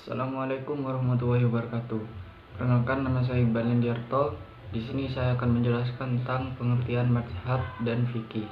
Assalamualaikum warahmatullahi wabarakatuh. Perkenalkan, nama saya Iqbal Nendiarto. Di sini saya akan menjelaskan tentang pengertian mazhab dan fikih.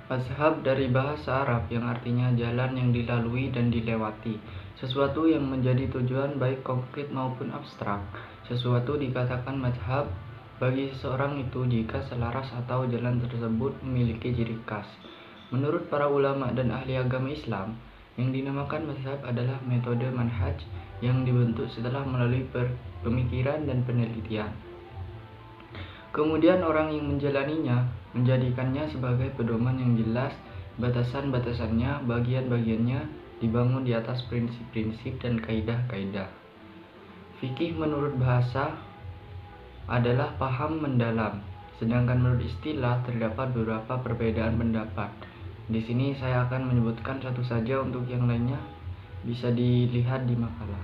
Mazhab dari bahasa Arab yang artinya jalan yang dilalui dan dilewati, sesuatu yang menjadi tujuan baik konkret maupun abstrak. Sesuatu dikatakan mazhab bagi seseorang itu jika selaras atau jalan tersebut memiliki ciri khas. Menurut para ulama dan ahli agama Islam, yang dinamakan mazhab adalah metode manhaj yang dibentuk setelah melalui pemikiran dan penelitian. Kemudian orang yang menjalaninya menjadikannya sebagai pedoman yang jelas, batasan-batasannya, bagian-bagiannya dibangun di atas prinsip-prinsip dan kaidah-kaidah. Fikih menurut bahasa adalah paham mendalam, sedangkan menurut istilah terdapat beberapa perbedaan pendapat. Di sini saya akan menyebutkan satu saja, untuk yang lainnya bisa dilihat di makalah.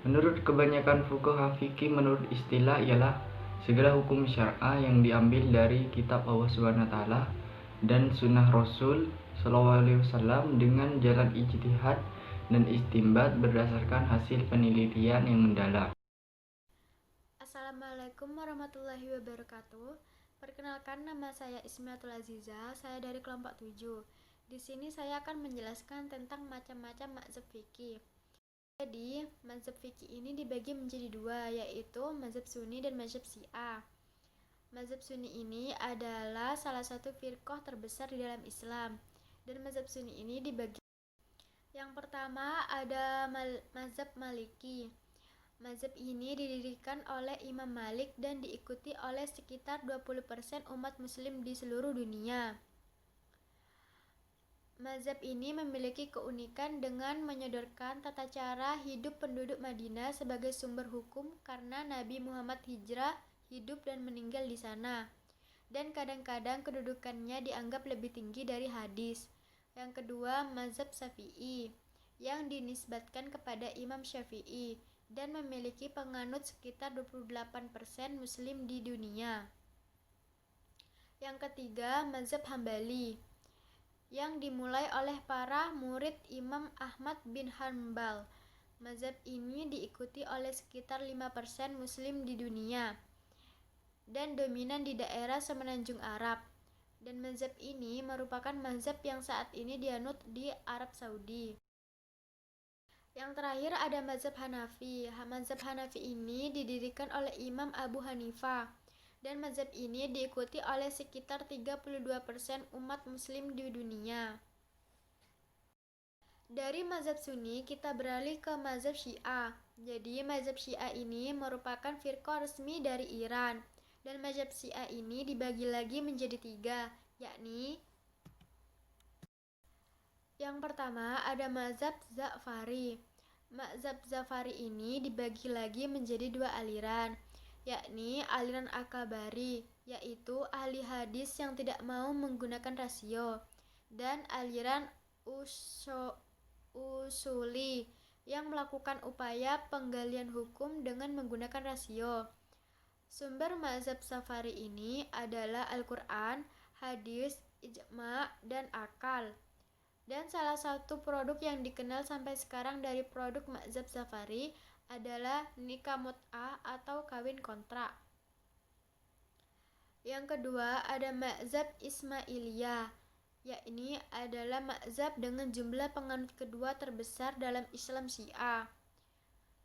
Menurut kebanyakan fuqaha, fikih menurut istilah ialah segala hukum syar'ah yang diambil dari kitab Allah SWT dan sunnah Rasul SAW dengan jalan ijtihad dan istinbat berdasarkan hasil penelitian yang mendalam. Assalamualaikum warahmatullahi wabarakatuh. Perkenalkan, nama saya Ismiatul Aziza, saya dari kelompok 7. Di sini saya akan menjelaskan tentang macam-macam mazhab fikih. Jadi, mazhab fikih ini dibagi menjadi dua, yaitu mazhab Sunni dan mazhab Syiah. Mazhab Sunni ini adalah salah satu firqah terbesar di dalam Islam, dan mazhab Sunni ini dibagi. Yang pertama ada mazhab Maliki. Mazhab ini didirikan oleh Imam Malik dan diikuti oleh sekitar 20% umat muslim di seluruh dunia. Mazhab ini memiliki keunikan dengan menyodorkan tata cara hidup penduduk Madinah sebagai sumber hukum karena Nabi Muhammad hijrah, hidup dan meninggal di sana. Dan kadang-kadang kedudukannya dianggap lebih tinggi dari hadis. Yang kedua, mazhab Syafi'i yang dinisbatkan kepada Imam Syafi'i dan memiliki penganut sekitar 28% muslim di dunia. Yang ketiga, mazhab Hambali yang dimulai oleh para murid Imam Ahmad bin Hanbal. Mazhab ini diikuti oleh sekitar 5% muslim di dunia dan dominan di daerah semenanjung Arab. Dan mazhab ini merupakan mazhab yang saat ini dianut di Arab Saudi. Yang terakhir ada mazhab Hanafi. Mazhab Hanafi ini didirikan oleh Imam Abu Hanifah, dan mazhab ini diikuti oleh sekitar 32% umat muslim di dunia. Dari mazhab Sunni kita beralih ke mazhab Syiah. Jadi mazhab Syiah ini merupakan firqah resmi dari Iran, dan mazhab Syiah ini dibagi lagi menjadi 3, yakni yang pertama ada mazhab Za'fari. Mazhab Za'fari ini dibagi lagi menjadi 2 aliran, yakni aliran Akabari, yaitu ahli hadis yang tidak mau menggunakan rasio, dan aliran Usuli yang melakukan upaya penggalian hukum dengan menggunakan rasio. Sumber mazhab Za'fari ini adalah Al-Quran, hadis, ijma, dan akal. Dan salah satu produk yang dikenal sampai sekarang dari produk mazhab Za'fari adalah nikah mut'ah atau kawin kontrak. Yang kedua ada mazhab Ismailiyah, yakni adalah mazhab dengan jumlah penganut kedua terbesar dalam Islam Syiah.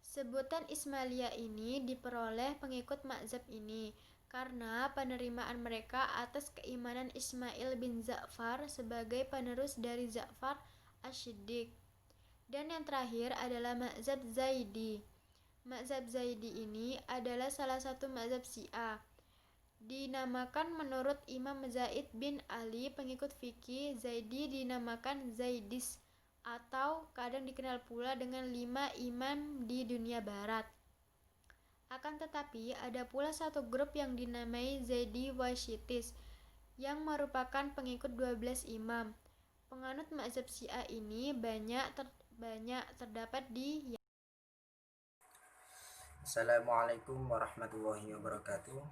Sebutan Ismailiyah ini diperoleh pengikut mazhab ini karena penerimaan mereka atas keimanan Ismail bin Ja'far sebagai penerus dari Ja'far Asy-Syiddiq. Dan yang terakhir adalah mazhab Zaidi. Mazhab Zaidi ini adalah salah satu mazhab Syiah. Dinamakan menurut Imam Zaid bin Ali, pengikut fikih Zaidi dinamakan Zaidis, atau kadang dikenal pula dengan 5 imam di dunia barat. Akan tetapi, ada pula satu grup yang dinamai Zaidi Washitis, yang merupakan pengikut 12 imam. Penganut mazhab Syiah ini banyak terdapat di Assalamualaikum warahmatullahi wabarakatuh.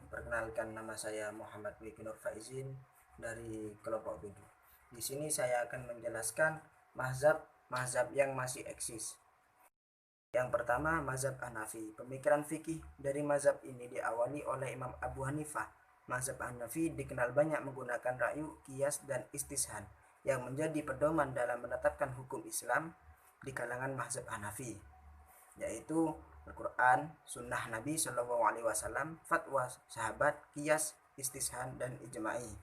Perkenalkan, nama saya Muhammad Wiki Nur Faizin dari kelompok 7. Di sini saya akan menjelaskan mazhab mazhab yang masih eksis. Yang pertama, mazhab Hanafi. Pemikiran fikih dari mazhab ini diawali oleh Imam Abu Hanifah. Mazhab Hanafi dikenal banyak menggunakan ra'yu, qiyas, dan istishad yang menjadi pedoman dalam menetapkan hukum Islam di kalangan mazhab Hanafi, yaitu Al-Quran, Sunnah Nabi SAW, fatwa sahabat, qiyas, istishad, dan ijma'i.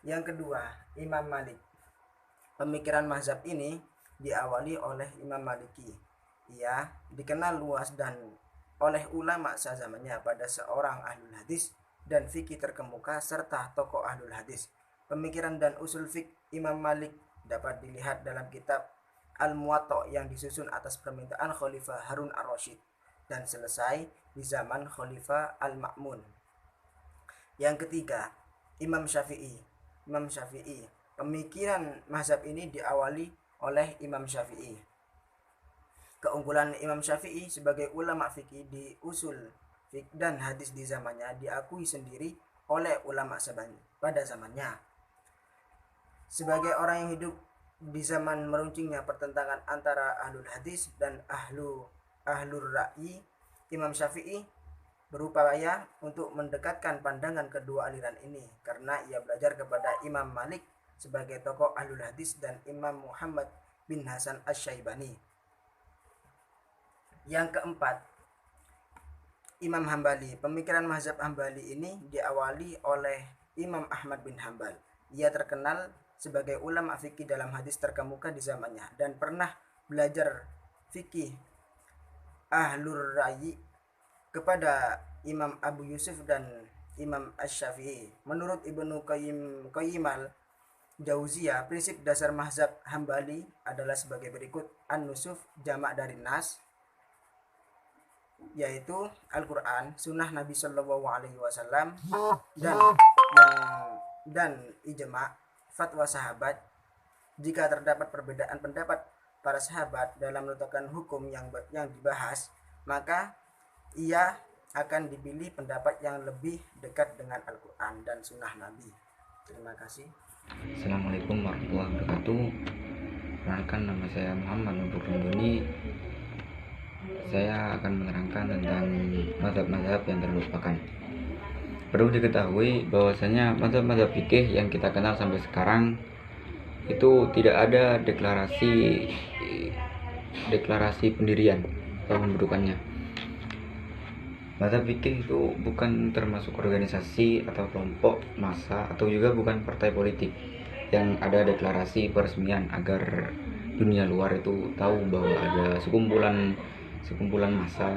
Yang kedua, Imam Malik. Pemikiran mazhab ini diawali oleh Imam Maliki. Ia dikenal luas dan oleh ulama sezamannya pada seorang ahlul hadis dan fikih terkemuka serta tokoh ahlul hadis. Pemikiran dan usul fikih Imam Malik dapat dilihat dalam kitab Al-Muwatta yang disusun atas permintaan Khalifah Harun ar-Rasyid dan selesai di zaman Khalifah Al-Ma'mun. Yang ketiga, Imam Syafi'i. Pemikiran mazhab ini diawali oleh Imam Syafi'i. Keunggulan Imam Syafi'i sebagai ulama fikih di usul fikih dan hadis di zamannya diakui sendiri oleh ulama pada zamannya. Sebagai orang yang hidup di zaman meruncingnya pertentangan antara ahlul hadis dan ahlur ra'yi, Imam Syafi'i berupaya untuk mendekatkan pandangan kedua aliran ini karena ia belajar kepada Imam Malik sebagai tokoh ahlul hadis dan Imam Muhammad bin Hasan Asy-Syaibani. Yang keempat, Imam Hambali. Pemikiran mazhab Hambali ini diawali oleh Imam Ahmad bin Hambal. Ia terkenal sebagai ulama fikih dalam hadis terkemuka di zamannya dan pernah belajar fikih ahlur ra'yi kepada Imam Abu Yusuf dan Imam Asy-Syafi'i. Menurut Ibnu Qayyim al-Jauziyah, prinsip dasar mazhab Hambali adalah sebagai berikut: an-nusuf jamak dari nas, yaitu Al-Quran, Sunnah Nabi SAW, dan ijma', fatwa sahabat. Jika terdapat perbedaan pendapat para sahabat dalam menentukan hukum yang dibahas, maka ia akan dipilih pendapat yang lebih dekat dengan Al-Quran dan Sunnah Nabi. Terima kasih. Assalamualaikum warahmatullahi wabarakatuh. Perkenalkan, nama saya Muhammad Nubur Runduni. Saya akan menerangkan tentang mazhab-mazhab yang terlupakan. Perlu diketahui bahwasanya mazhab-mazhab fikih yang kita kenal sampai sekarang itu tidak ada deklarasi pendirian atau pendudukannya. Mazhab fikih itu bukan termasuk organisasi atau kelompok massa atau juga bukan partai politik yang ada deklarasi peresmian agar dunia luar itu tahu bahwa ada sekumpulan massa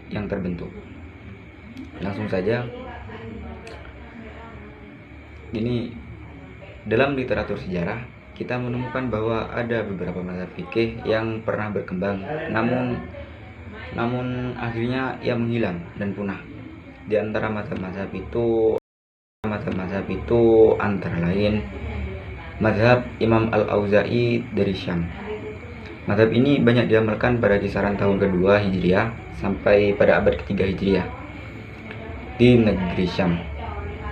yang terbentuk. Langsung saja, ini dalam literatur sejarah kita menemukan bahwa ada beberapa mazhab fikih yang pernah berkembang, namun akhirnya ia menghilang dan punah. Di antara mazhab-mazhab itu antara lain mazhab Imam Al-Auza'i dari Syam. Mazhab ini banyak diamalkan pada kisaran tahun kedua Hijriah sampai pada abad ketiga Hijriah di negeri Syam.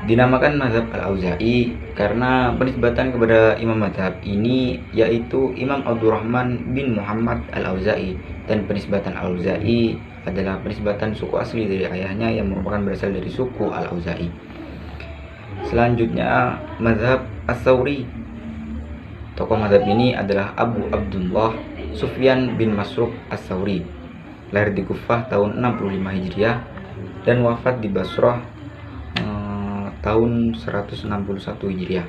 Dinamakan mazhab Al-Auza'i karena penisbatan kepada imam mazhab ini yaitu Imam Abdurrahman bin Muhammad Al-Auza'i, dan penisbatan Al-Auza'i adalah penisbatan suku asli dari ayahnya yang merupakan berasal dari suku Al-Auza'i. Selanjutnya mazhab As-Tsauri. Tokoh mazhab ini adalah Abu Abdullah Sufyan bin Masruq As-Tsauri, lahir di Kufah tahun 65 Hijriah dan wafat di Basrah tahun 161 Hijriah.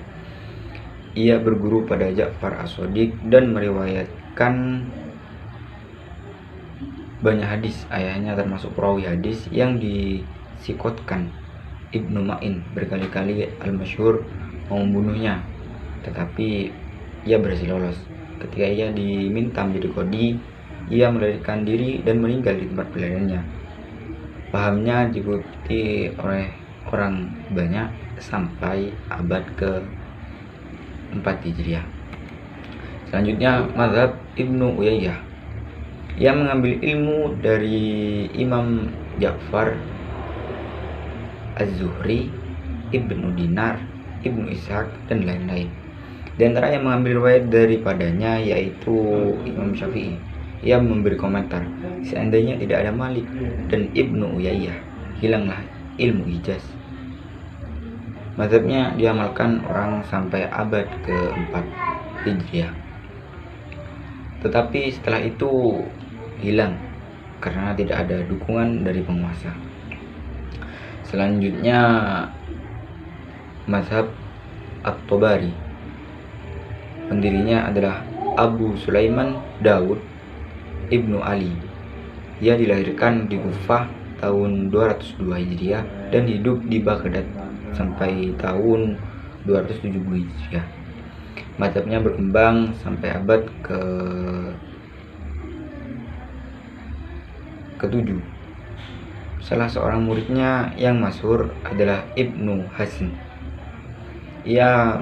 Ia berguru pada Ja'far As-Shadiq dan meriwayatkan banyak hadis. Ayahnya termasuk perawi hadis yang disikotkan. Ibnu Ma'in berkali-kali al-masyhur mau membunuhnya, tetapi ia berhasil lolos. Ketika ia diminta menjadi qadhi, ia melarikan diri dan meninggal di tempat pelariannya. Pahamnya diikuti oleh orang banyak sampai abad ke-4 Hijriah. Selanjutnya mazhab Ibnu Uyayyah. Ia mengambil ilmu dari Imam Ja'far Az-Zuhri, Ibnu Dinar, Ibnu Ishaq, dan lain-lain. Di antara yang mengambil riwayat daripadanya yaitu Imam Syafi'i. Ia memberi komentar, seandainya tidak ada Malik dan Ibnu Uyayyah, hilanglah ilmu Hijaz. Mazhabnya diamalkan orang sampai abad ke-4 Hijriah. Tetapi setelah itu hilang karena tidak ada dukungan dari penguasa. Selanjutnya mazhab At-Tabari. Pendirinya adalah Abu Sulaiman Daud Ibnu Ali. Ia dilahirkan di Kufah tahun 202 Hijriah dan hidup di Baghdad sampai tahun 270 Hijriah. Mazhabnya berkembang sampai abad ke-7. Salah seorang muridnya yang masyhur adalah Ibnu Hazm. Ia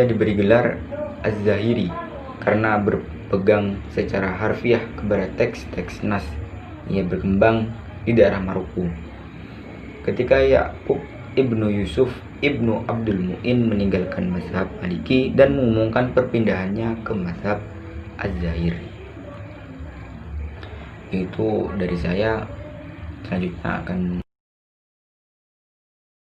diberi gelar Az-Zahiri karena berpegang secara harfiah kepada teks-teks Nas. Ia berkembang di daerah Maroko. Ketika Ya'qub Ibnu Yusuf Ibnu Abdul Mu'in meninggalkan mazhab Maliki dan mengumumkan perpindahannya ke mazhab Az-Zahiri. Itu dari saya. Selanjutnya akan